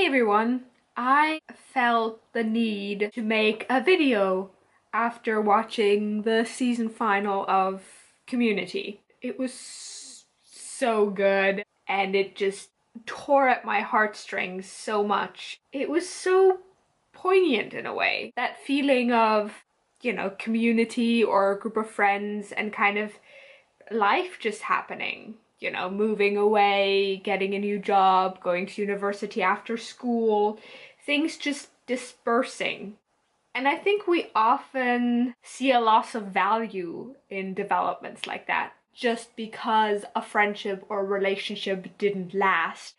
Hey everyone, I felt the need to make a video after watching the season final of Community. It was so good and it just tore at my heartstrings so much. It was so poignant in a way. That feeling of, community or a group of friends and kind of life just happening, moving away, getting a new job, going to university after school, things just dispersing. And I think we often see a loss of value in developments like that just because a friendship or relationship didn't last,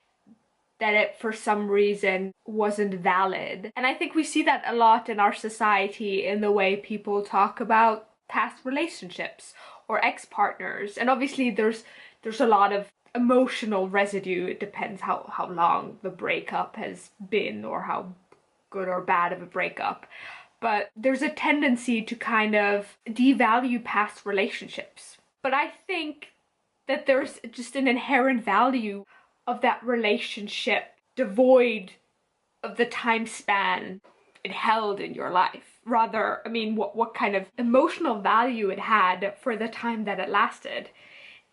that it for some reason wasn't valid. And I think we see that a lot in our society in the way people talk about past relationships or ex-partners. And obviously there's a lot of emotional residue. It depends how long the breakup has been or how good or bad of a breakup. But there's a tendency to kind of devalue past relationships. But I think that there's just an inherent value of that relationship devoid of the time span it held in your life. Rather, I mean, what kind of emotional value it had for the time that it lasted.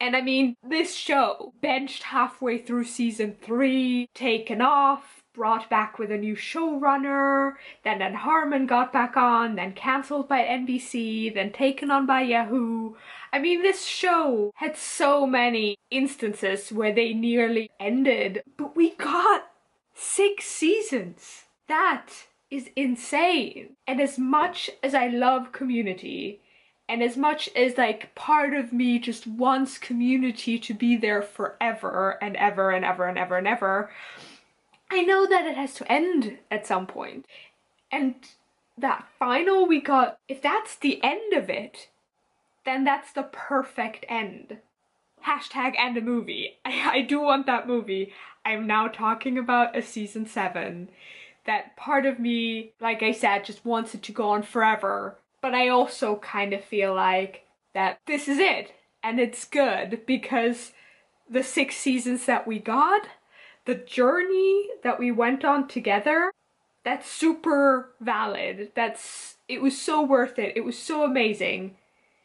And I mean, this show, benched halfway through season 3, taken off, brought back with a new showrunner, then Ed Harmon got back on, then cancelled by NBC, then taken on by Yahoo. I mean, this show had so many instances where they nearly ended, but we got 6 seasons. That is insane. And as much as I love Community, and as much as like part of me just wants Community to be there forever and ever and ever and ever and ever, I know that it has to end at some point. And that final we got, if that's the end of it, then that's the perfect end. Hashtag end a movie. I do want that movie. I'm now talking about a season 7. That part of me, like I said, just wants it to go on forever. But I also kind of feel like that this is it. And it's good because the 6 seasons that we got, the journey that we went on together, that's super valid. It was so worth it. It was so amazing.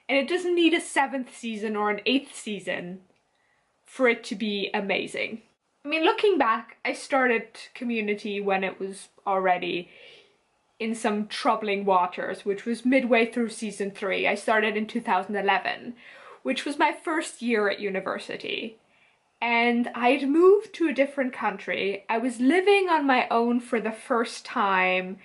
And it doesn't need a 7th season or an 8th season for it to be amazing. I mean, looking back, I started Community when it was already in some troubling waters, which was midway through season 3. I started in 2011, which was my first year at university. And I'd moved to a different country. I was living on my own for the first time,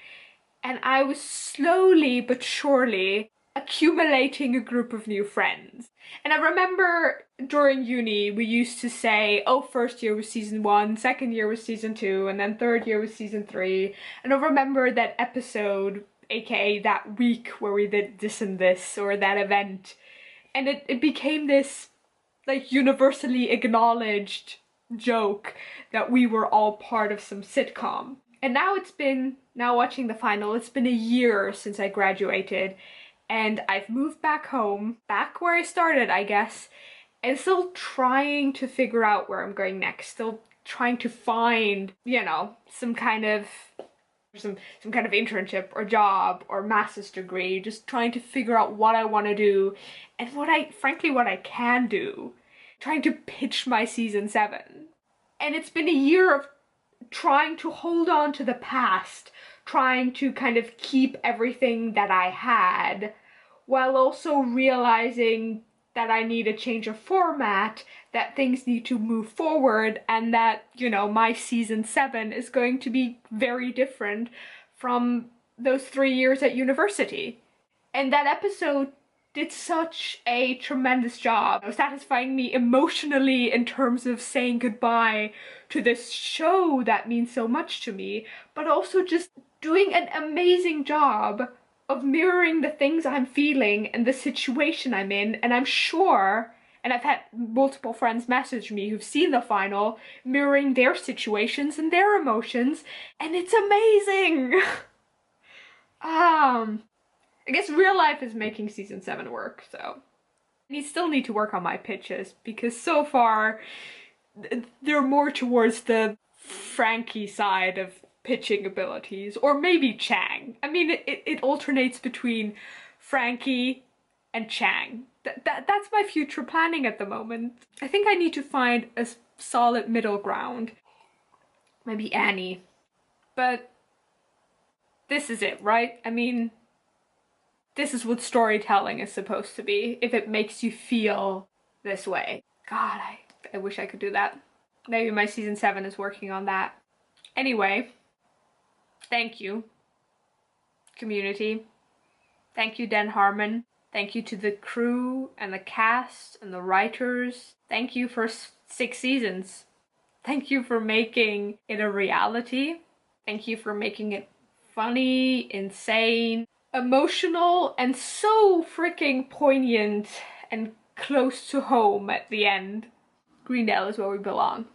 and I was slowly but surely accumulating a group of new friends. And I remember during uni we used to say, oh, first year was season 1, second year was season 2, and then third year was season 3. And I remember that episode, aka that week where we did this and this, or that event, and it became this like universally acknowledged joke that we were all part of some sitcom. And now watching the final, it's been a year since I graduated, and I've moved back home, back where I started, I guess, and still trying to figure out where I'm going next, still trying to find, some kind of internship or job or master's degree, just trying to figure out what I want to do and what I can do, trying to pitch my season 7. And it's been a year of trying to hold on to the past, trying to kind of keep everything that I had, while also realizing that I need a change of format, that things need to move forward, and that, my season 7 is going to be very different from those 3 years at university. And that episode did such a tremendous job of satisfying me emotionally in terms of saying goodbye to this show that means so much to me, but also just doing an amazing job of mirroring the things I'm feeling and the situation I'm in. And I'm sure, and I've had multiple friends message me who've seen the final, mirroring their situations and their emotions, and it's amazing! I guess real life is making season 7 work, so I still need to work on my pitches because so far they're more towards the Frankie side of pitching abilities, or maybe Chang. I mean, it alternates between Frankie and Chang. That's my future planning at the moment. I think I need to find a solid middle ground. Maybe Annie. But this is it, right? I mean, this is what storytelling is supposed to be, if it makes you feel this way. God, I wish I could do that. Maybe my season 7 is working on that. Anyway, thank you, community. Thank you, Dan Harmon. Thank you to the crew and the cast and the writers. Thank you for 6 seasons. Thank you for making it a reality. Thank you for making it funny, insane, emotional, and so freaking poignant and close to home at the end. Greendale is where we belong.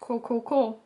Cool, cool, cool.